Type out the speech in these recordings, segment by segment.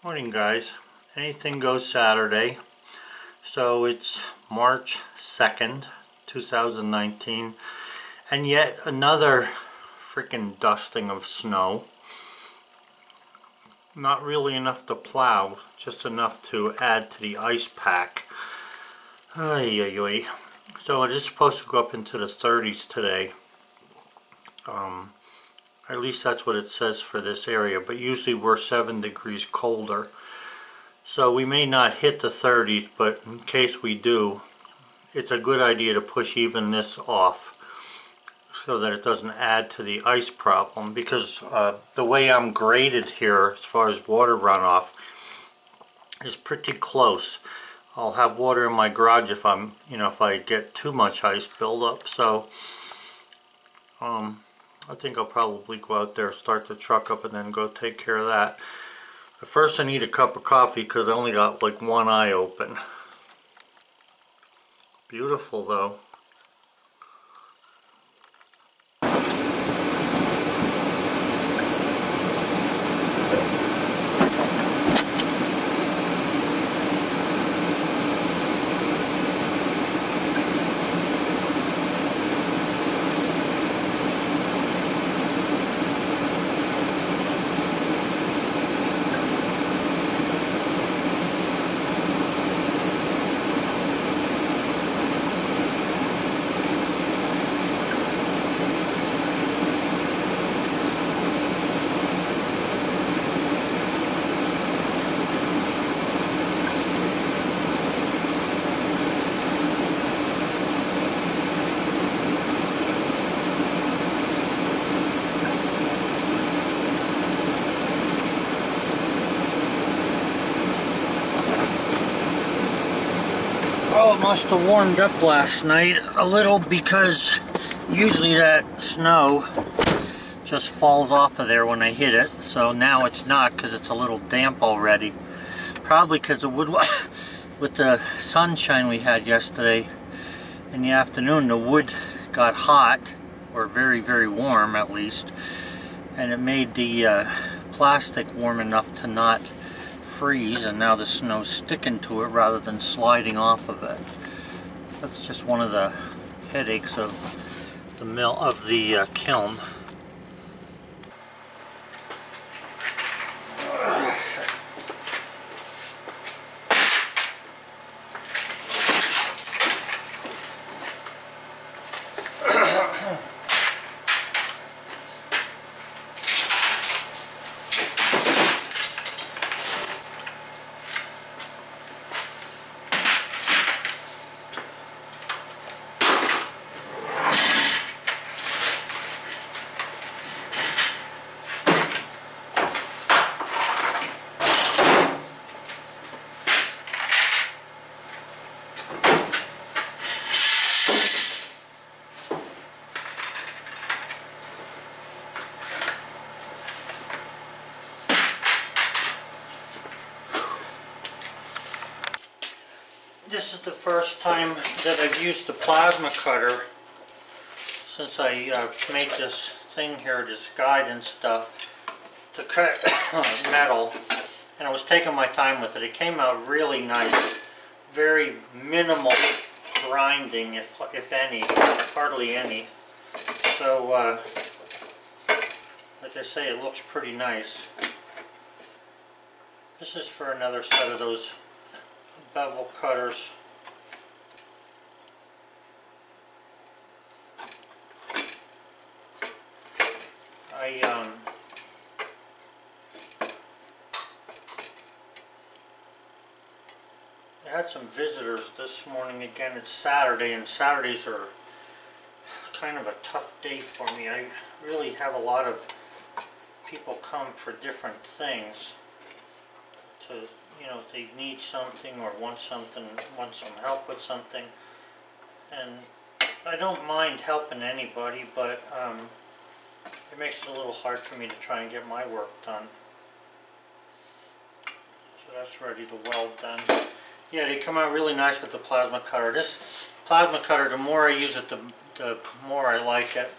Morning guys. Anything goes Saturday. So it's March 2nd, 2019, and yet another freaking dusting of snow. Not really enough to plow, just enough to add to the ice pack. Ay, ay, ay. So it is supposed to go up into the 30s today. At least that's what it says for this area, but usually we're 7 degrees colder. So we may not hit the 30s, but in case we do, it's a good idea to push even this off so that it doesn't add to the ice problem, because the way I'm graded here as far as water runoff is pretty close. I'll have water in my garage if if I get too much ice buildup. So I think I'll probably go out there, start the truck up, and then go take care of that. But first I need a cup of coffee because I only got like one eye open. Beautiful though. Oh, it must have warmed up last night a little, because usually that snow just falls off of there when I hit it. So now it's not, because it's a little damp already. Probably because the wood, with the sunshine we had yesterday in the afternoon, the wood got hot, or very, very warm at least, and it made the plastic warm enough to not freeze, and now the snow's sticking to it rather than sliding off of it. That's just one of the headaches of the mill, of the kiln. This is the first time that I've used the plasma cutter since I made this thing here, this guide and stuff, to cut metal, and I was taking my time with it. It came out really nice, very minimal grinding, if any, hardly any. So like I say, it looks pretty nice. This is for another set of those bevel cutters. I had some visitors this morning. Again, it's Saturday, and Saturdays are kind of a tough day for me. I really have a lot of people come for different things. If they need something or want some help with something, and I don't mind helping anybody, but it makes it a little hard for me to try and get my work done. So that's ready to weld then. Yeah, they come out really nice with the plasma cutter. This plasma cutter, the more I use it, the more I like it.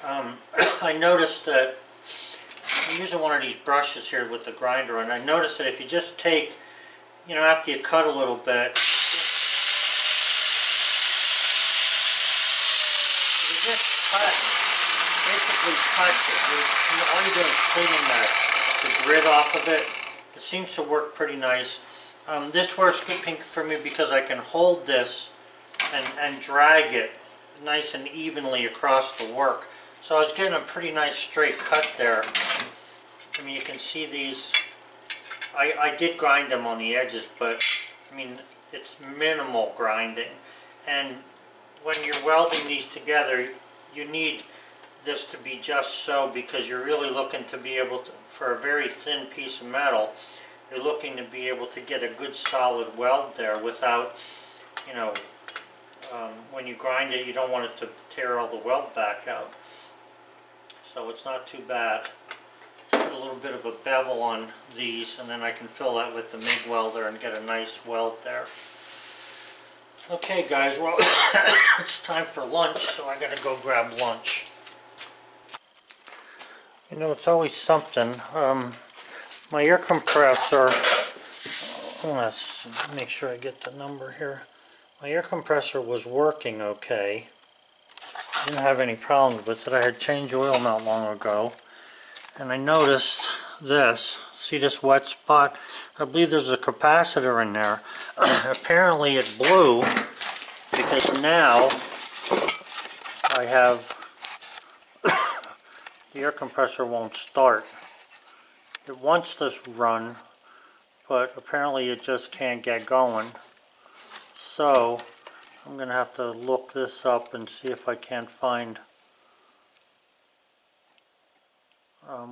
I noticed that I'm using one of these brushes here with the grinder, and I noticed that if you just take, you know, after you cut a little bit, you just cut, basically touch it. All you're doing is cleaning the grit off of it. It seems to work pretty nice. This works good for me because I can hold this and drag it nice and evenly across the work. So I was getting a pretty nice straight cut there. I mean, you can see these. I did grind them on the edges, but I mean, it's minimal grinding. And when you're welding these together, you need this to be just so, because you're really looking to be able to, for a very thin piece of metal, you're looking to be able to get a good solid weld there without, you know, when you grind it, you don't want it to tear all the weld back out. So it's not too bad. Put a little bit of a bevel on these, and then I can fill that with the MIG welder and get a nice weld there. Okay guys, well, it's time for lunch, so I gotta go grab lunch. You know, it's always something. My air compressor, let's make sure I get the number here. My air compressor was working okay. Didn't have any problems with it. I had changed oil not long ago, and I noticed this. See this wet spot? I believe there's a capacitor in there. Apparently it blew, because now I have the air compressor won't start. It wants this run, but apparently it just can't get going. So I'm going to have to look this up and see if I can't find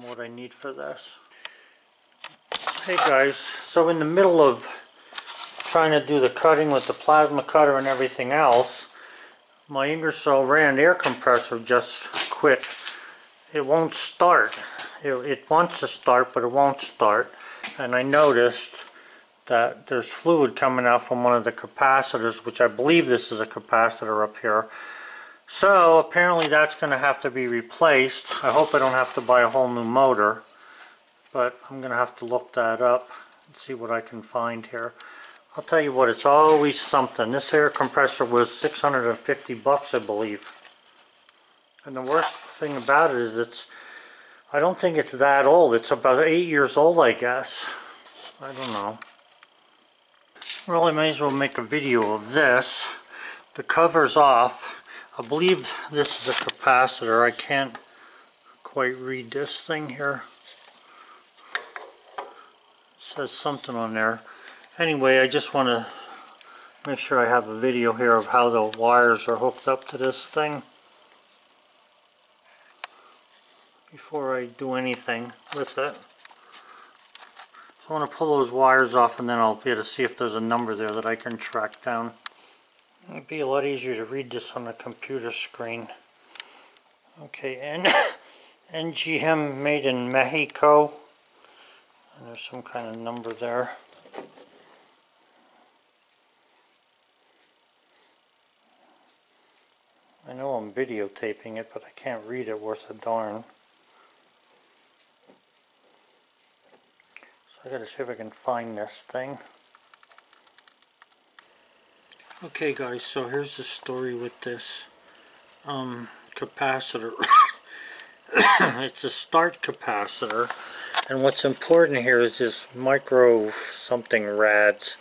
what I need for this. Hey guys, so in the middle of trying to do the cutting with the plasma cutter and everything else, my Ingersoll Rand air compressor just quit. It won't start. It wants to start, but it won't start. And I noticed that there's fluid coming out from one of the capacitors, which I believe this is a capacitor up here. So apparently that's going to have to be replaced. I hope I don't have to buy a whole new motor, but I'm going to have to look that up and see what I can find here. I'll tell you what, it's always something. This air compressor was 650 bucks, I believe. And the worst thing about it is I don't think it's that old. It's about 8 years old, I guess. I don't know. Well, I may as well make a video of this. The cover's off. I believe this is a capacitor. I can't quite read this thing here. It says something on there. Anyway, I just want to make sure I have a video here of how the wires are hooked up to this thing before I do anything with it. So I want to pull those wires off, and then I'll be able to see if there's a number there that I can track down. It'd be a lot easier to read this on the computer screen. Okay, NGM made in Mexico. And there's some kind of number there. I know I'm videotaping it, but I can't read it worth a darn. So I gotta see if I can find this thing. Okay guys, so here's the story with this capacitor. It's a start capacitor, and what's important here is this micro something rads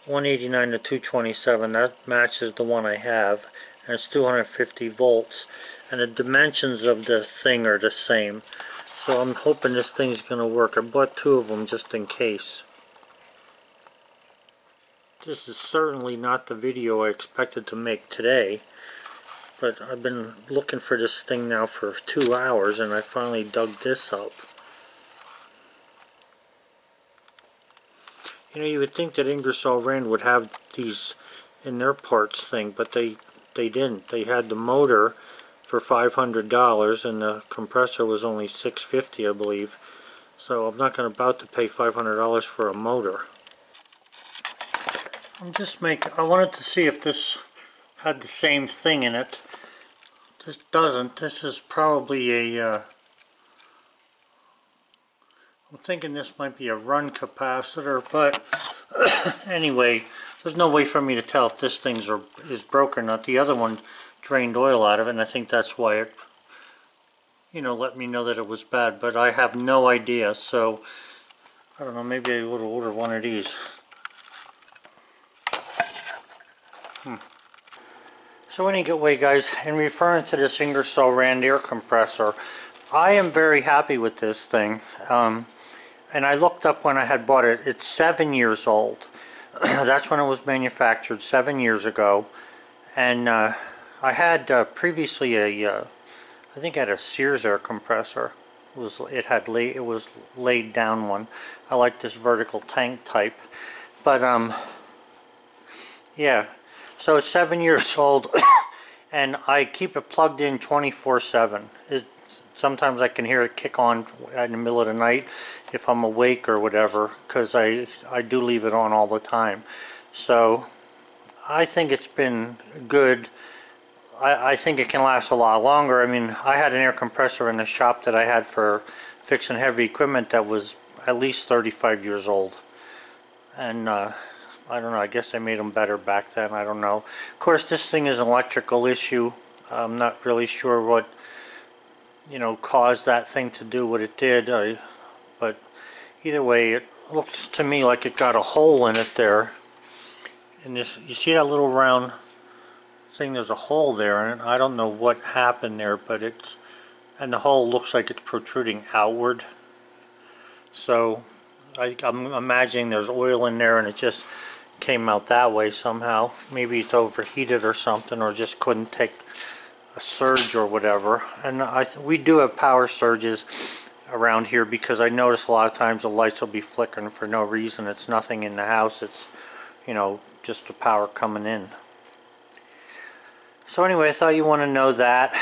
189 to 227. That matches the one I have, and it's 250 volts, and the dimensions of the thing are the same. So I'm hoping this thing's gonna work. I bought 2 of them just in case. This is certainly not the video I expected to make today, but I've been looking for this thing now for 2 hours, and I finally dug this up. You know, you would think that Ingersoll Rand would have these in their parts thing, but they didn't. They had the motor for $500, and the compressor was only $650, I believe. So I'm not about to pay $500 for a motor. I wanted to see if this had the same thing in it. This doesn't. This is probably a I'm thinking this might be a run capacitor, but anyway, there's no way for me to tell if this thing is broken or not. The other one drained oil out of it, and I think that's why it, let me know that it was bad, but I have no idea, so I don't know, maybe I would order one of these. So anyway guys, in referring to this Ingersoll Rand air compressor, I am very happy with this thing. And I looked up when I had bought it, it's 7 years old. That's when it was manufactured, 7 years ago. And I had previously I think I had a Sears air compressor. It was laid down one. I like this vertical tank type. But yeah, so it's 7 years old, and I keep it plugged in 24/7. Sometimes I can hear it kick on in the middle of the night if I'm awake or whatever, because I do leave it on all the time. So I think it's been good. I think it can last a lot longer. I mean, I had an air compressor in the shop that I had for fixing heavy equipment that was at least 35 years old. And I don't know, I guess they made them better back then, I don't know. Of course, this thing is an electrical issue. I'm not really sure what caused that thing to do what it did, but either way, it looks to me like it got a hole in it there. And this, you see that little round thing, there's a hole there, and I don't know what happened there, but and the hole looks like it's protruding outward. So I'm imagining there's oil in there and it just came out that way somehow. Maybe it's overheated or something, or just couldn't take a surge or whatever. And we do have power surges around here, because I notice a lot of times the lights will be flickering for no reason. It's nothing in the house, it's just the power coming in. So anyway, I thought you want to know that.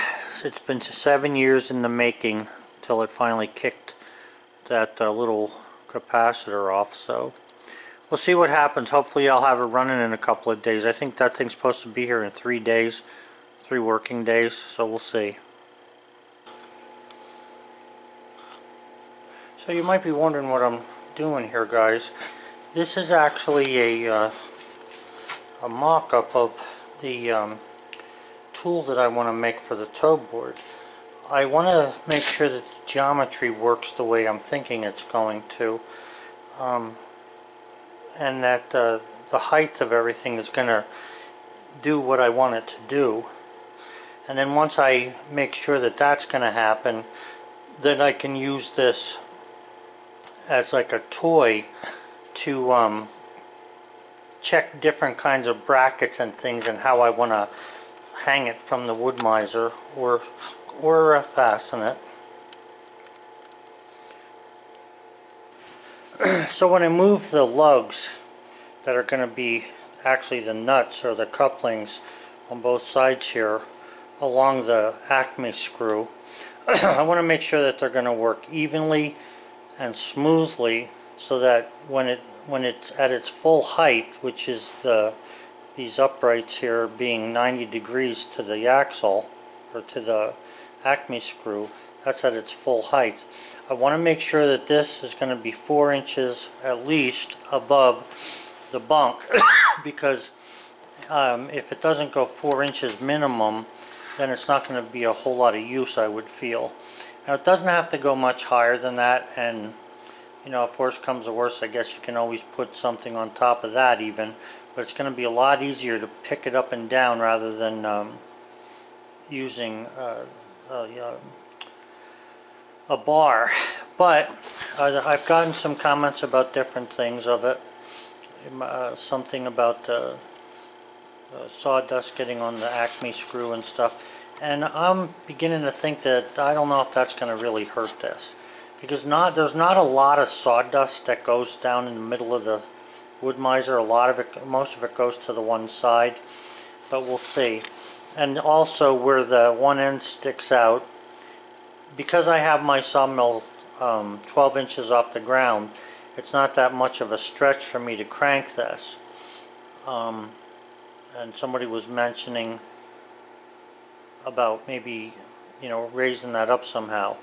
It's been 7 years in the making till it finally kicked that little capacitor off. So we'll see what happens. Hopefully I'll have it running in a couple of days. I think that thing's supposed to be here in 3 days, 3 working days, so we'll see. So you might be wondering what I'm doing here, guys. This is actually a mock-up of the tool that I want to make for the toe board. I want to make sure that the geometry works the way I'm thinking it's going to, and that the height of everything is going to do what I want it to do. And then once I make sure that that's going to happen, then I can use this as like a toy to check different kinds of brackets and things, and how I want to hang it from the wood miser or fasten it. So when I move the lugs that are going to be actually the nuts or the couplings on both sides here along the Acme screw, I want to make sure that they're going to work evenly and smoothly, so that when it's at its full height, which is these uprights here being 90 degrees to the axle or to the Acme screw, that's at its full height. I want to make sure that this is going to be 4 inches at least above the bunk because if it doesn't go 4 inches minimum, then it's not going to be a whole lot of use, I would feel. Now it doesn't have to go much higher than that, and if worse comes to worse, I guess you can always put something on top of that even, but it's going to be a lot easier to pick it up and down rather than using a bar. But I've gotten some comments about different things of it. Something about sawdust getting on the Acme screw and stuff, and I'm beginning to think that I don't know if that's going to really hurt this, because there's not a lot of sawdust that goes down in the middle of the wood miser. Most of it goes to the one side, but we'll see. And also where the one end sticks out, because I have my sawmill 12 inches off the ground, it's not that much of a stretch for me to crank this. And somebody was mentioning about maybe raising that up somehow.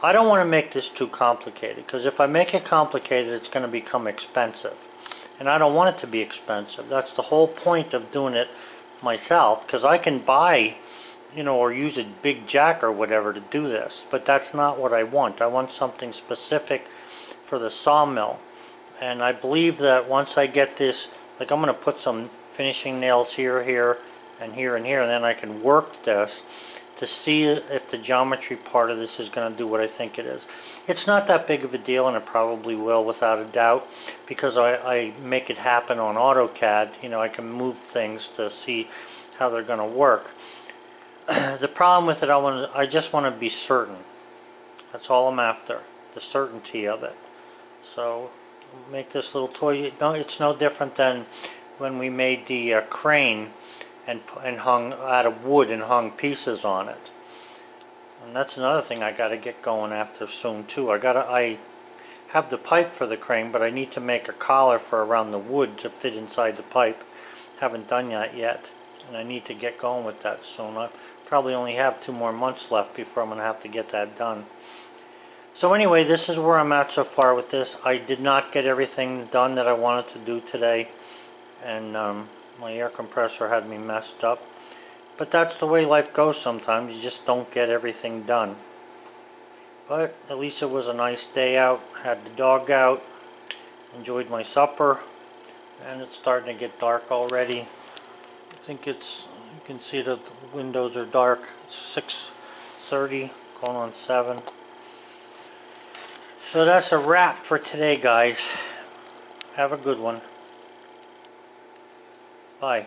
I don't want to make this too complicated, because if I make it complicated it's going to become expensive. And I don't want it to be expensive. That's the whole point of doing it myself, because I can buy, you know, or use a big jack or whatever to do this, but that's not what I want. I want something specific for the sawmill. And I believe that once I get this, like I'm going to put some finishing nails here, here, and here, and here, and then I can work this to see if the geometry part of this is going to do what I think it is. It's not that big of a deal, and it probably will without a doubt, because I make it happen on AutoCAD. You know, I can move things to see how they're going to work. The problem with it, I just want to be certain. That's all I'm after, the certainty of it. So make this little toy. No, it's no different than when we made the crane and hung out of wood and hung pieces on it. And that's another thing I got to get going after soon too. I have the pipe for the crane, but I need to make a collar for around the wood to fit inside the pipe. Haven't done that yet, and I need to get going with that soon. I probably only have 2 more months left before I'm going to have to get that done. So anyway, this is where I'm at so far with this. I did not get everything done that I wanted to do today, and my air compressor had me messed up. But that's the way life goes sometimes. You just don't get everything done. But at least it was a nice day out. Had the dog out. Enjoyed my supper. And it's starting to get dark already. I think it's, you can see that the windows are dark. It's 6:30, going on 7. So that's a wrap for today, guys. Have a good one. Bye.